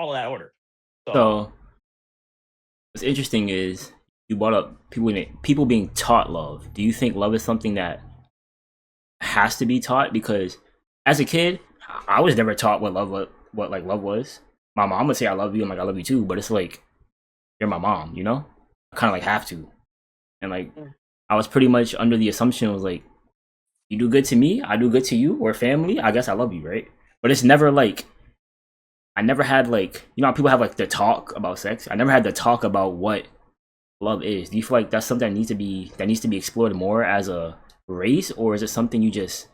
follow that order. So So what's interesting is you brought up people being taught love. Do you think love is something that has to be taught? Because as a kid, I was never taught what like love was. My mom would say I love you, I'm like I love you too, but it's like you're my mom, you know? I kind of like have to, and like mm, I was pretty much under the assumption it was like you do good to me, I do good to you, or family, I guess I love you, right? But it's never like I never had like how people have like the talk about sex. I never had the talk about what love is. Do you feel like that's something that needs to be explored more as a race, or is it something you just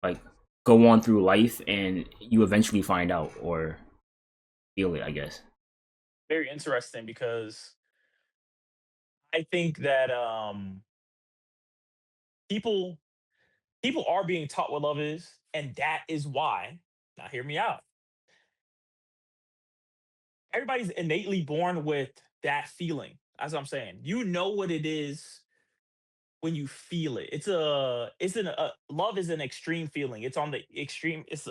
like go on through life and you eventually find out or feel it? I guess. very interesting because I think that people people are being taught what love is, and that is why. Now, hear me out. Everybody's innately born with that feeling. That's what I'm saying. You know what it is when you feel it. It's an love is an extreme feeling. It's on the extreme. It's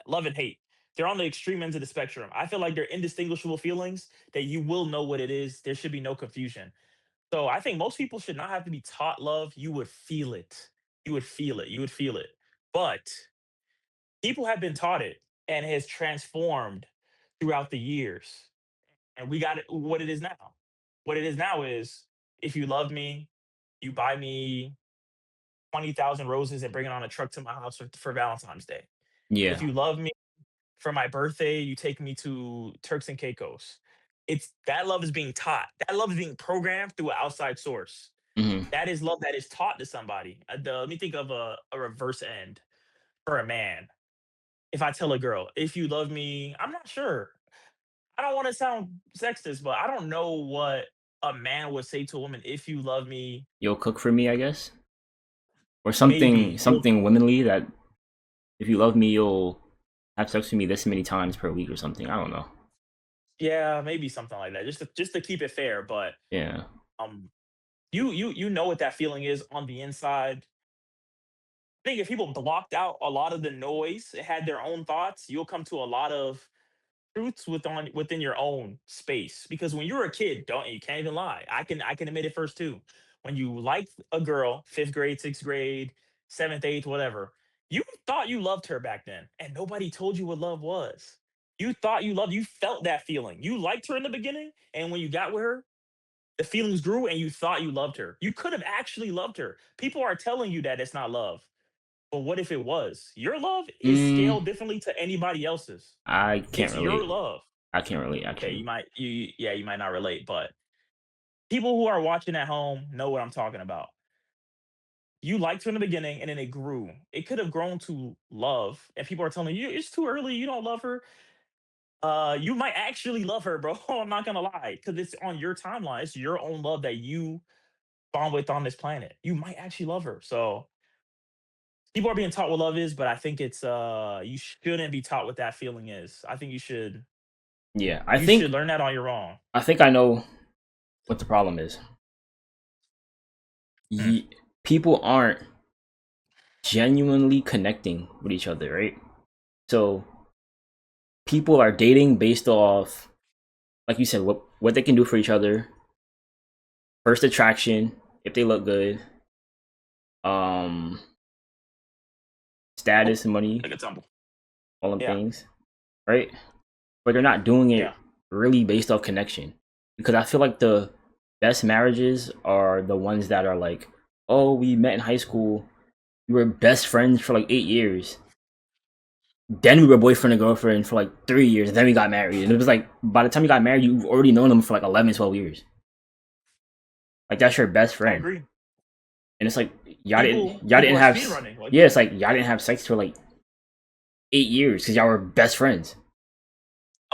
love and hate. They're on the extreme ends of the spectrum. I feel like they're indistinguishable feelings that you will know what it is. There should be no confusion. So I think most people should not have to be taught love. You would feel it. You would feel it. You would feel it. But people have been taught it and it has transformed throughout the years. And we got it what it is now. What it is now is if you love me, you buy me 20,000 roses and bring it on a truck to my house for Valentine's Day. If Yeah. you love me for my birthday, you take me to Turks and Caicos. It's that love is being taught. That love is being programmed through an outside source. Hmm. That is love that is taught to somebody. Let me think of a reverse end for a man. If I tell a girl, if you love me, I'm not sure. I don't want to sound sexist, but I don't know what a man would say to a woman. If you love me, You'll cook for me, I guess, or something maybe you'll, something womanly that if you love me, you'll have sex with me this many times per week or something. I don't know. yeah, maybe something like that. Just to keep it fair, but Yeah. um, you know what that feeling is on the inside. I think if people blocked out a lot of the noise, had their own thoughts, you'll come to a lot of truths within your own space. Because when you were a kid, don't you can't even lie. I can admit it first too. When you liked a girl, fifth grade, sixth grade, seventh, eighth, whatever, you thought you loved her back then, and nobody told you what love was. You thought you loved, you felt that feeling. You liked her in the beginning, and when you got with her, the feelings grew, and you thought you loved her. You could have actually loved her. People are telling you that it's not love, but what if it was? Your love is Mm, scaled differently to anybody else's. I can't It's your relate. love. I can't relate. I Okay, can't. you might not relate, but people who are watching at home know what I'm talking about. You liked her in the beginning and then it grew. It could have grown to love, and people are telling you it's too early, you don't love her. You might actually love her, bro. I'm not gonna lie, because it's on your timeline. It's your own love that you bond with on this planet. You might actually love her. So people are being taught what love is, but I think it's you shouldn't be taught what that feeling is. I think Yeah, I you think should learn that on your own. I think I know what the problem is. Hmm. Ye- People aren't genuinely connecting with each other, right? So people are dating based off, like you said, what they can do for each other, first attraction, if they look good, um, Oh, status and money, like a tumble. all them Yeah, things, right? But they're not doing it yeah. really based off connection, because I feel like the best marriages are the ones that are like, oh, we met in high school, we were best friends for like 8 years. Then we were boyfriend and girlfriend for like 3 years, and then we got married. And it was like by the time you got married, you've already known them for like 11, 12 years. Like that's your best I friend. agree. And it's like y'all People didn't are have speed running. Like, yeah, it's like y'all didn't have sex for like 8 years because y'all were best friends.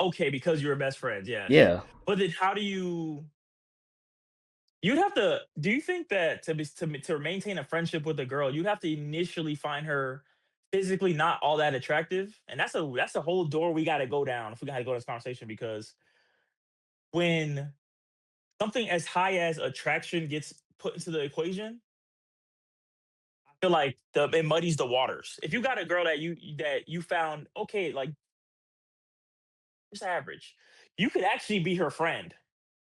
okay, because you were best friends, yes. Yeah. But then how do you'd have to do you think that to maintain a friendship with a girl, you'd have to initially find her physically not all that attractive? And that's a whole door we gotta go down if we gotta go to this conversation because when something as high as attraction gets put into the equation, I feel like it muddies the waters. If you got a girl that you found okay, like just average. You could actually be her friend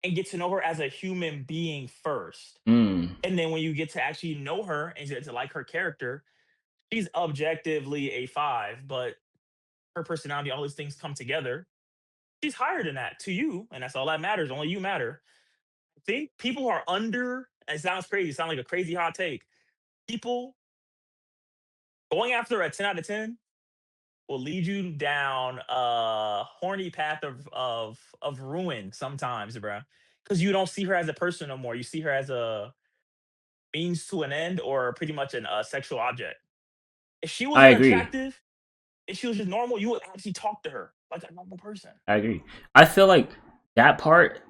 and get to know her as a human being first. Mm, And then when you get to actually know her and get to like her character, she's objectively a five, but her personality, all these things come together. She's higher than that to you, and that's all that matters. Only you matter. I think people are under. It sounds crazy. It sounds like a crazy hot take. People going after a 10 out of 10 will lead you down a horny path of ruin sometimes, bro. Because you don't see her as a person no more. You see her as a means to an end or pretty much a sexual object. If she I wasn't agree. attractive, if she was just normal, you would actually talk to her like a normal person. I agree. I feel like that part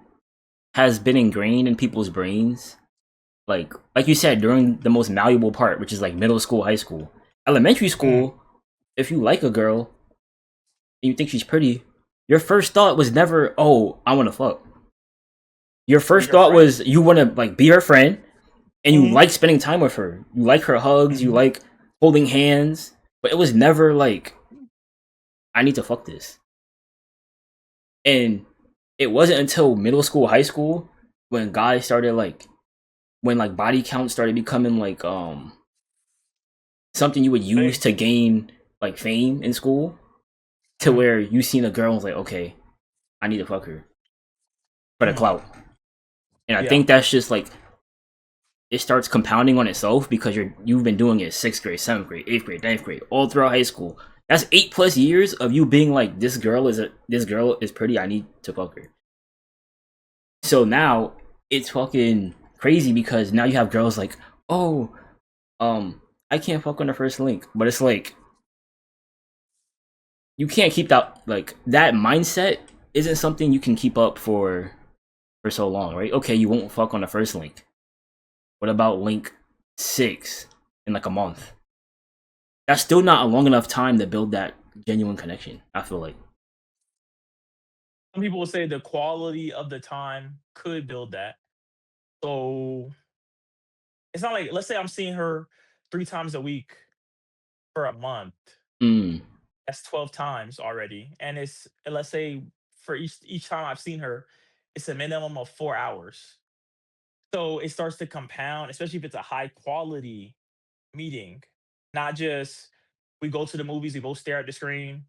has been ingrained in people's brains. Like you said, during the most malleable part, which is like middle school, high school, elementary Mm, school. If you like a girl and you think she's pretty, your first thought was never, "Oh, I want to fuck." Your be first her thought friend. was you want to like be her friend and you Hmm. like spending time with her. You like her hugs. You Hmm. like holding hands. But it was never like I need to fuck this. And it wasn't until middle school, high school when guys started like when like body count started becoming like something you would use Hey. to gain like fame in school to Mm, where you seen a girl and was like, okay, I need to fuck her for the mm, clout. And I yeah. think that's just like it starts compounding on itself because you've been doing it sixth grade, seventh grade, eighth grade, ninth grade, all throughout high school. That's 8+ years of you being like, this girl is pretty. I need to fuck her. So now it's fucking crazy because now you have girls like, oh, I can't fuck on the first link, but it's like you can't keep that like that mindset isn't something you can keep up for so long, right? Okay, you won't fuck on the first link. What about link 6 in like a month? That's still not a long enough time to build that genuine connection. I feel like. Some people will say the quality of the time could build that. So it's not like, let's say I'm seeing her 3 times a week for a month. Mm, That's 12 times already. And it's, and let's say for each time I've seen her, it's a minimum of 4 hours. So it starts to compound, especially if it's a high quality meeting, not just we go to the movies, we both stare at the screen,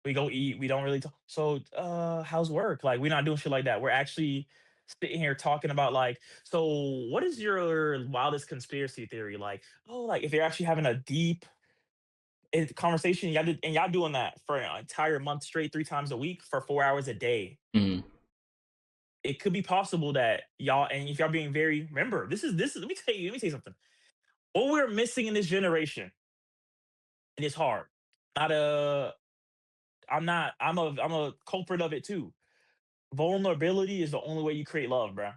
we go eat, we don't really talk. So, how's work? Like, we're not doing shit like that. We're actually sitting here talking about like, so what is your wildest conspiracy theory? Like, oh, like if you're actually having a deep conversation, and y'all doing that for an entire month straight, 3 times a week for 4 hours a day. mm, It could be possible that y'all, and if y'all being very, remember, this is. Let me tell you something. What we're missing in this generation, and it's hard. Not a, I'm not, I'm a culprit of it too. Vulnerability is the only way you create love, bro.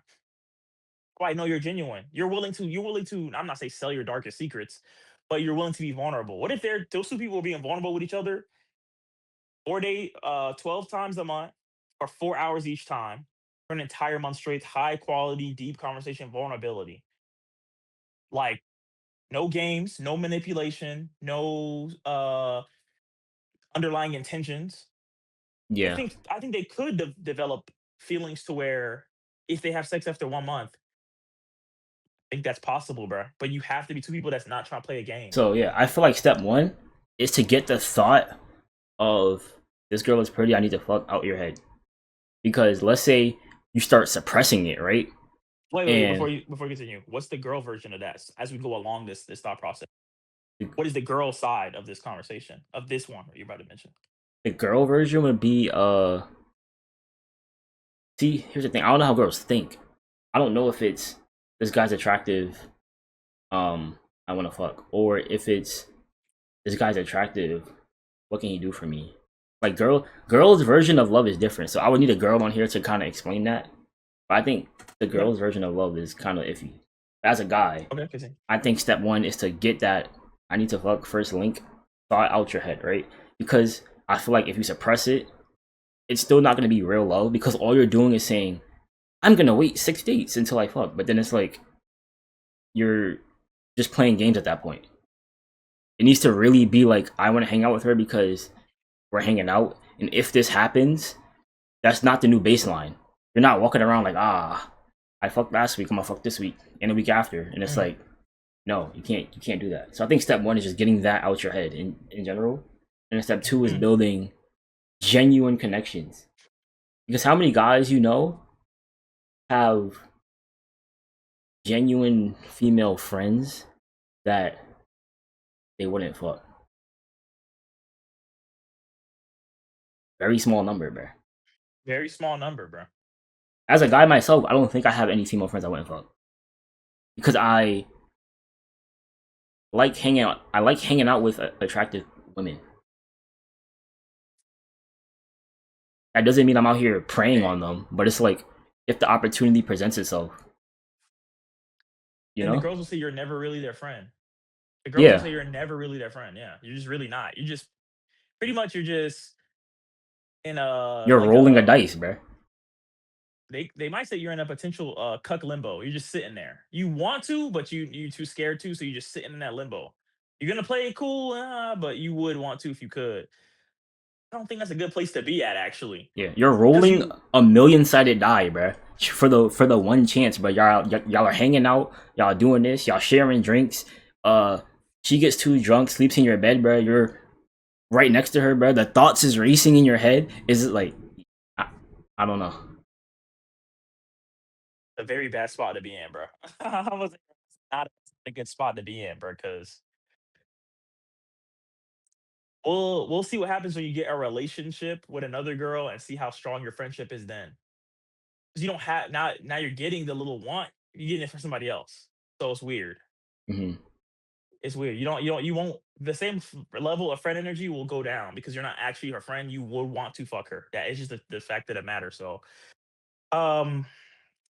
Oh, I know you're genuine. You're willing to, I'm not say sell your darkest secrets, but you're willing to be vulnerable. What if those two people are being vulnerable with each other 12 times a month for 4 hours each time for an entire month straight, high quality, deep conversation, vulnerability. Like no games, no manipulation, no underlying intentions. yeah. I think they could develop feelings to where if they have sex after 1 month, I think that's possible, bro. But you have to be two people that's not trying to play a game. So yeah, I feel like step one is to get the thought of this girl is pretty. I need to fuck out your head because let's say you start suppressing it, right? Wait, And before you continue, what's the girl version of that? As we go along this thought process, what is the girl side of this conversation of this one that you're about to mention? the girl version would be see, here's the thing. I don't know how girls think. I don't know if it's this guy's attractive, I want to fuck, or if it's this guy's attractive, what can he do for me? Like girls' version of love is different. So I would need a girl on here to kind of explain that. But I think the Okay, girl's version of love is kind of iffy. As a guy, okay, continue. I think step one is to get that I need to fuck first link thought out your head, right? Because I feel like if you suppress it, it's still not gonna be real love because all you're doing is saying, I'm gonna wait 6 dates until I fuck. But then it's like you're just playing games at that point. It needs to really be like I want to hang out with her because we're hanging out, and if this happens, That's not the new baseline. You're not walking around like, I fucked last week, I'm gonna fuck this week and the week after. And it's Mm, like, no, you can't do that. So I think step one is just getting that out your head in general. And then step two is mm. building genuine connections. Because how many guys you know have genuine female friends that they wouldn't fuck? Very small number, bro. Very small number, bro. As a guy myself, I don't think I have any female friends I wouldn't fuck. Because I like hanging out with attractive women. That doesn't mean I'm out here preying Okay. on them, but it's like if the opportunity presents itself, you And the know? girls will say you're never really their friend. The girls will Yeah, say you're never really their friend. Yeah, you're just really not. You just pretty much you're just in a you're like rolling a a dice, bro. they might say you're in a potential cuck limbo. You're just sitting there. You want to, but you too scared to, so you're just sitting in that limbo. You're gonna play it cool, but you would want to if you could. I don't think that's a good place to be at actually, Yeah, you're because rolling you a million sided die, bro. For the one chance, but y'all are hanging out, y'all doing this, y'all sharing drinks. Uh, she gets too drunk, sleeps in your bed, bro. You're right next to her, bro. The thoughts is racing in your head. Is it like I, I don't know. a very bad spot to be in, bro. I was not a good spot to be in, bro. Because we'll see what happens when you get a relationship with another girl and see how strong your friendship is then. Because you don't have now you're getting the little want, you're getting it from somebody else. So it's weird. Hmm. It's weird. You won't the same level of friend energy will go down because you're not actually her friend. You would want to fuck her. That is just the fact that it matters. So um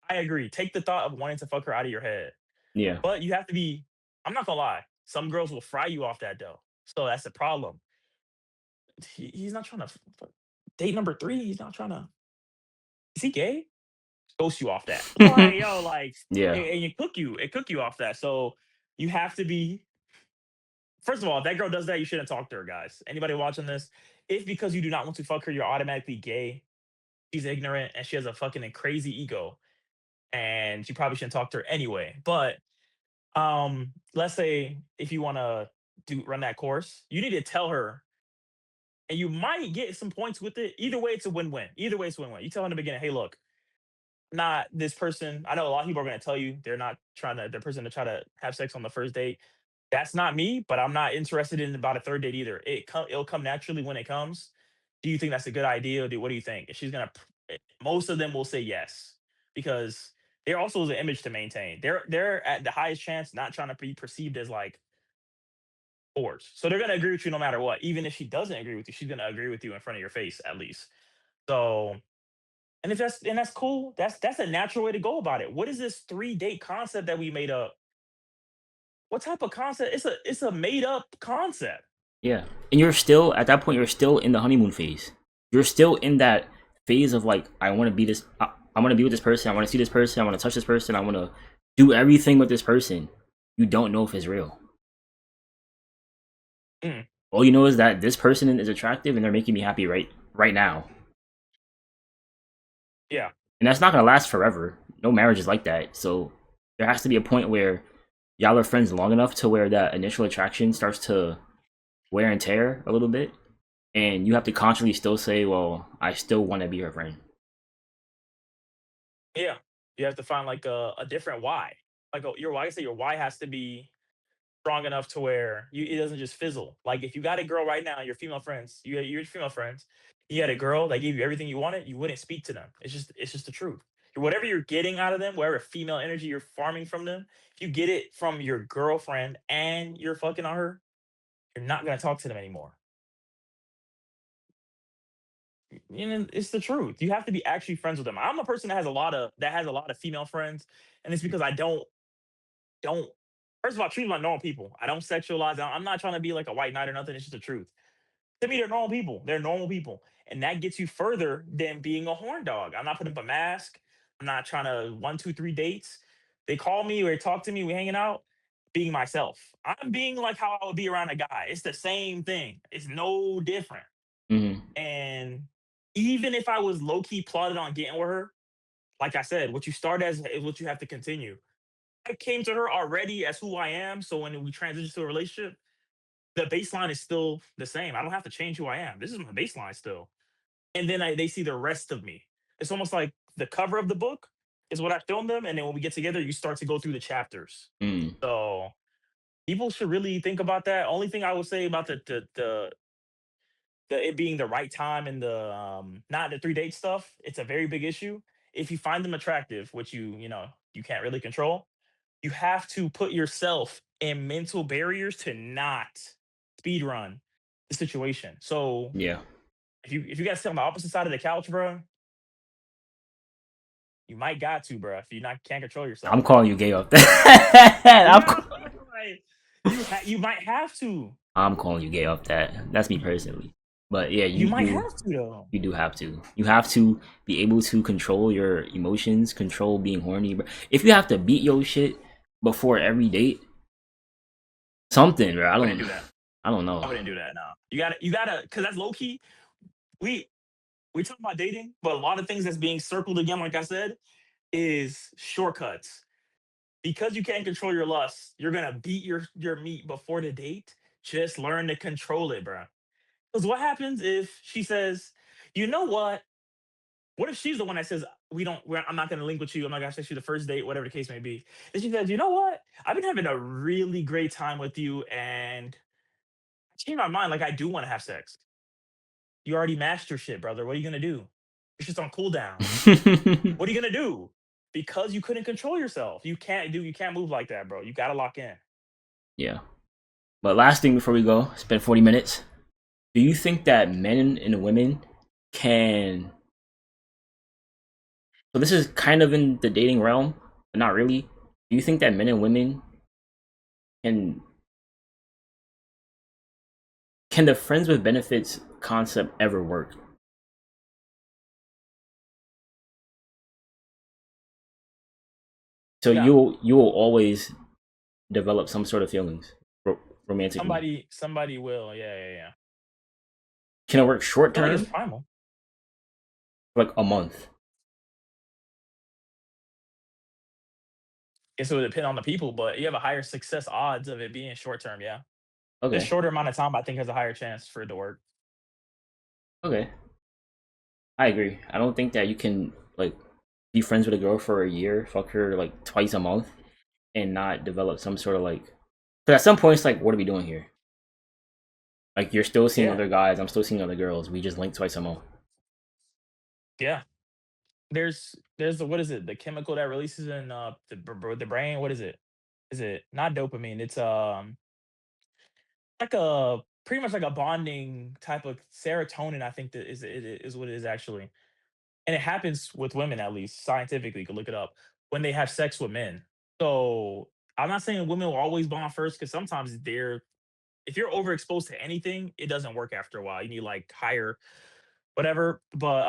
I agree. Take the thought of wanting to fuck her out of your head. Yeah. But you have to be I'm not gonna lie. Some girls will fry you off that dough. So that's the problem. He's not trying to date number three. He's not trying to. Is he gay? Ghost you off that. Like yo, like Yeah. and it cook you off that. So you have to be. First of all, if that girl does that, you shouldn't talk to her, guys. Anybody watching this? If because you do not want to fuck her, you're automatically gay. She's ignorant and she has a fucking crazy ego, and you probably shouldn't talk to her anyway. But let's say if you want to do run that course, you need to tell her and you might get some points with it. Either way, it's a win-win. Either way, it's a win-win. You tell in the beginning, hey, look, not this person. I know a lot of people are going to tell you they're not trying to, their person to try to have sex on the first date. That's not me, but I'm not interested in about a third date either. It'll come naturally when it comes. Do you think that's a good idea? What do you think? And she's gonna. Most of them will say yes because there also is an image to maintain. They're at the highest chance not trying to be perceived as like forced. So they're gonna agree with you no matter what. Even if she doesn't agree with you, she's gonna agree with you in front of your face at least. So and if that's cool, that's a natural way to go about it. What is this 3 date concept that we made up? What type of concept? It's a made up concept. Yeah. And you're still at that point. You're still in the honeymoon phase. You're still in that phase of like, I want to be this. I want to be with this person. I want to see this person. I want to touch this person. I want to do everything with this person. You don't know if it's real. Mm, All you know is that this person is attractive and they're making me happy right now. yeah, And that's not gonna last forever. No marriage is like that. So there has to be a point where y'all are friends long enough to where that initial attraction starts to wear and tear a little bit, and you have to consciously still say, "Well, I still want to be her friend." yeah. You have to find like a different why. Like your why. I say your why has to be strong enough to where it doesn't just fizzle. Like if you got a girl right now, your female friends, your female friends, you had a girl that gave you everything you wanted, you wouldn't speak to them. It's just the truth. Whatever you're getting out of them, whatever female energy you're farming from them, if you get it from your girlfriend and you're fucking on her, you're not gonna talk to them anymore. It's the truth. You have to be actually friends with them. I'm a person that has a lot of female friends, and it's because I don't. First of all, I treat them like normal people. I don't sexualize. I'm not trying to be like a white knight or nothing. It's just the truth. To me, they're normal people. They're normal people, and that gets you further than being a horn dog. I'm not putting up a mask. I'm not trying to 1, 2, 3 dates. They call me or talk to me. We hanging out. Being myself. I'm being like how I would be around a guy. It's the same thing. It's no different. Hmm. And Even if I was low key plotted on getting with her, like I said, what you start as is what you have to continue. I came to her already as who I am. So when we transition to a relationship, the baseline is still the same. I don't have to change who I am. This is my baseline still. And then they see the rest of me. It's almost like the cover of the book is what I filmed them. And then when we get together, you start to go through the chapters. Mm, So people should really think about that. Only thing I would say about the it being the right time and the not the 3 date stuff, it's a very big issue. If you find them attractive, which you can't really control, you have to put yourself in mental barriers to not speed run the situation. So yeah. if you guys sit on the opposite side of the couch, bro, you might got to, bro. If you not can't control I'm yourself, calling you gay off that. you know, like, you might have to. I'm calling you gay off that. That's me You, personally. But yeah, you you might you have to though. you do have to. You have to be able to control your emotions, control being horny. But if you have to beat your shit before every date, something, bro. I I wouldn't don't do that. I don't know. I wouldn't do that. No, you gotta, because that's low key. We we talk about dating, but a lot of things that's being circled again, like I said, is shortcuts. Because you can't control your lust, you're gonna beat your meat before the date. Just learn to control it, bro. Because what happens if she says, you know what? What if she's the one that says, I'm not gonna link with you, I'm not gonna sex you the first date, whatever the case may be. And she says, you know what? I've been having a really great time with you, and I changed my mind. Like I do want to have sex. You already mashed your shit, brother. What are you gonna do? It's just on cooldown. What are you gonna do? Because you couldn't control yourself. You can't move like that, bro. You gotta lock in. Yeah. But last thing before we go, it's been 40 minutes. Do you think that men and women can, so this is kind of in the dating realm, but not really. Do you think that men and women can the friends with benefits concept ever work? So Yeah. you will always develop some sort of feelings romantically. Somebody will. Yeah, yeah, yeah. Can it work I short feel like it's term, primal. like a month? Guess it would depend on the people, but you have a higher success odds of it being short term. Yeah, this Okay, shorter amount of time, I think, has a higher chance for it to work. okay, I agree. I don't think that you can like be friends with a girl for a year, fuck her like twice a month, and not develop some sort of like. Because at some point, it's like, what are we doing here? Like you're still seeing Yeah, other guys, I'm still seeing other girls. We just link twice a month. yeah. There's the, what is it? The chemical that releases in the brain. What is it? Is it not dopamine? It's like a pretty much like a bonding type of serotonin. I think that is what it is actually, and it happens with women, at least scientifically. You can look it up when they have sex with men. So I'm not saying women will always bond first, because sometimes they're if you're overexposed to anything, it doesn't work after a while. You need like higher whatever. But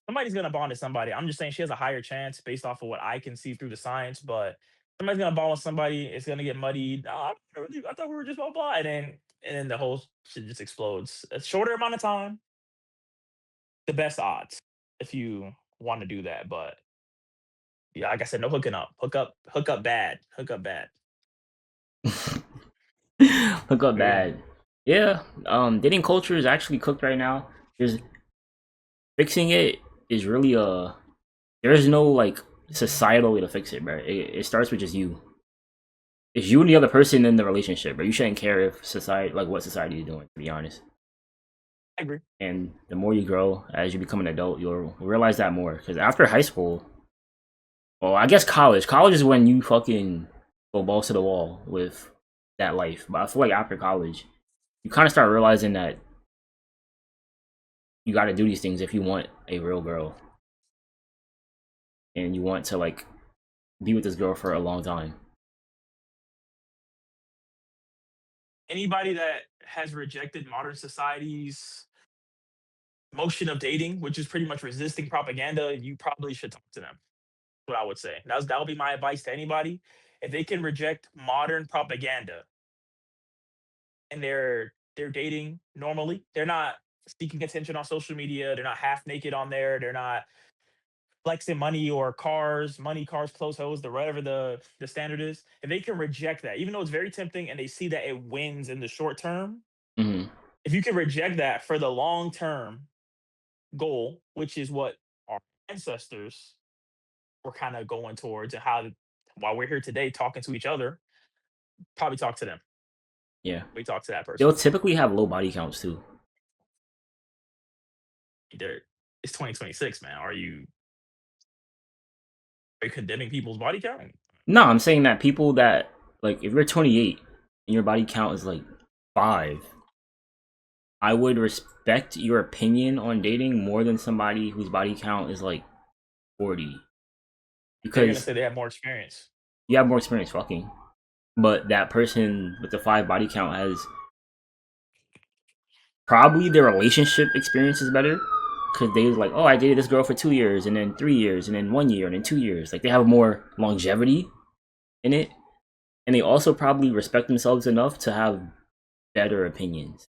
somebody's gonna bond to somebody. I'm just saying she has a higher chance based off of what I can see through the science. But somebody's gonna bond with somebody. It's gonna get muddied. I thought we were just blah blah, and then the whole shit just explodes. A shorter amount of time, the best odds if you want to do that. But yeah, like I said, no hooking up. Hook up bad. Hook up bad. Look up But yeah, bad. Yeah, dating culture is actually cooked right now. There's fixing it is really there is no like societal way to fix it, bro. It starts with just you. It's you and the other person in the relationship, but you shouldn't care if society, like what society is doing, to be honest. I agree. And the more you grow as you become an adult, you'll realize that more. Because after high school, well, I guess college. College is when you fucking go balls to the wall with that life. But I feel like after college, you kind of start realizing that you got to do these things if you want a real girl and you want to like be with this girl for a long time. Anybody that has rejected modern society's motion of dating, which is pretty much resisting propaganda, you probably should talk to them. What I would say. That would be my advice to anybody. If they can reject modern propaganda and they're dating normally, they're not seeking attention on social media. They're not half naked on there. They're not flexing money or cars, money, cars, clothes, hose, the whatever the standard is. If they can reject that, even though it's very tempting, and they see that it wins in the short term, Hmm. if you can reject that for the long term goal, which is what our ancestors were kind of going towards, and while we're here today talking to each other, probably talk to them. Yeah, We talk to that they'll person. typically have low body counts too. There, it's 2026, man. Are you condemning people's body count? No, I'm saying that people that like if you're 28 and your body count is like 5, I would respect your opinion on dating more than somebody whose body count is like 40 They're gonna because say they have more experience. you have more experience fucking. But that person with the 5 body count has probably their relationship experience is better because they was like, oh, I dated this girl for 2 years and then 3 years and then 1 year and then 2 years. Like they have more longevity in it, and they also probably respect themselves enough to have better opinions.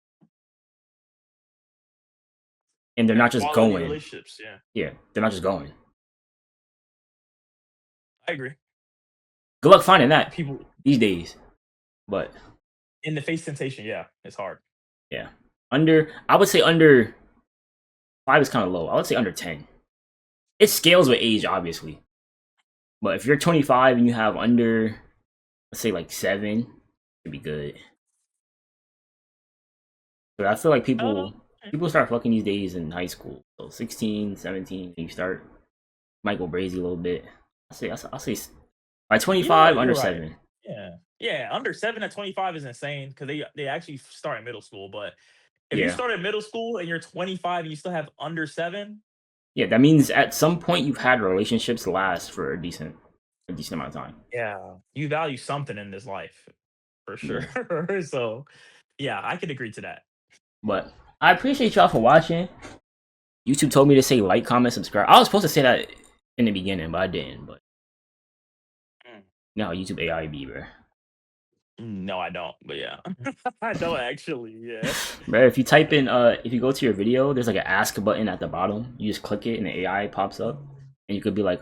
And they're Yeah, not just quality going. relationships. Yeah, Yeah, they're not just going. I agree. Good luck finding that People these days. But in the face temptation. Yeah, it's hard. yeah, I would say under 5 is kind of low. I would say under 10. It scales with age, obviously. But if you're 25 and you have under, let's say like 7, it'd be good. But I feel like Uh, people start fucking these days in high school. So 16, 17, you start might go brazy a little bit. I'll say by you know 25 what? under You're right. 7. Yeah, yeah. Under 7 at 25 is insane because they actually start in middle school. But if you Yeah. start at middle school and you're 25 and you still have under 7, Yeah, that means at some point you've had relationships last for a decent amount of time. yeah, you value something in this life for sure. Yeah. So, yeah, I could agree to that. But I appreciate y'all for watching. YouTube told me to say like, comment, subscribe. I was supposed to say that in the beginning, but I didn't. But Mm. no, YouTube AI be, bro. No, I don't. But yeah, I don't actually. Yeah. Bro, if you go to your video, there's like an ask button at the bottom. You just click it and the AI pops up. And you could be like,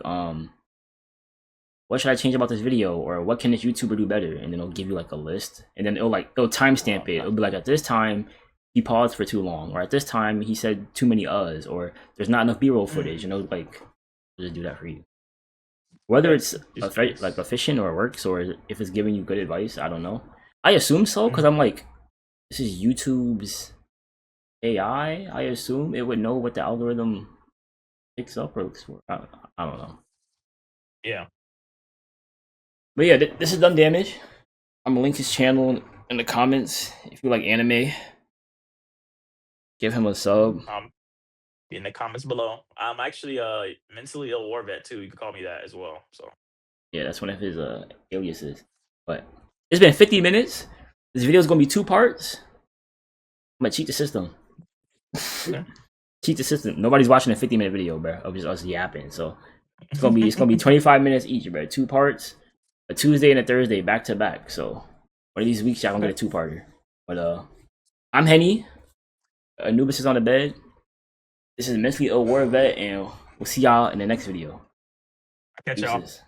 what should I change about this video? Or what can this YouTuber do better? And then it'll give you like a list. And then it'll timestamp it. Okay. It'll be like at this time he paused for too long, or at this time he said too many uhs, or there's not enough B-roll footage, and it'll like just do that for you. Whether Okay. it's Just curious. efficient or works, or if it's giving you good advice, I don't know. I assume so because Mhm. I'm like, this is YouTube's AI. I assume it would know what the algorithm picks up or looks for. I don't know. Yeah. But yeah, this is Done Damage. I'm gonna link his channel in the comments if you like anime. Give him a sub. Be in the comments below. I'm actually mentally ill war vet too. You can call me that as well. So Yeah, that's one of his aliases. But it's been 50 minutes. This video is gonna be 2 parts. I'm gonna cheat the system. okay. Cheat the system. Nobody's watching a 50-minute video, bro, of just us yapping. So it's gonna be 25 minutes each, bro. 2 parts, a Tuesday and a Thursday back to back. So one of these weeks y'all gonna Okay. get a 2-parter. But I'm Henny. Anubis is on the bed. This is Mentally Ill War Vet, and we'll see y'all in the next video. I catch y'all. Deuces.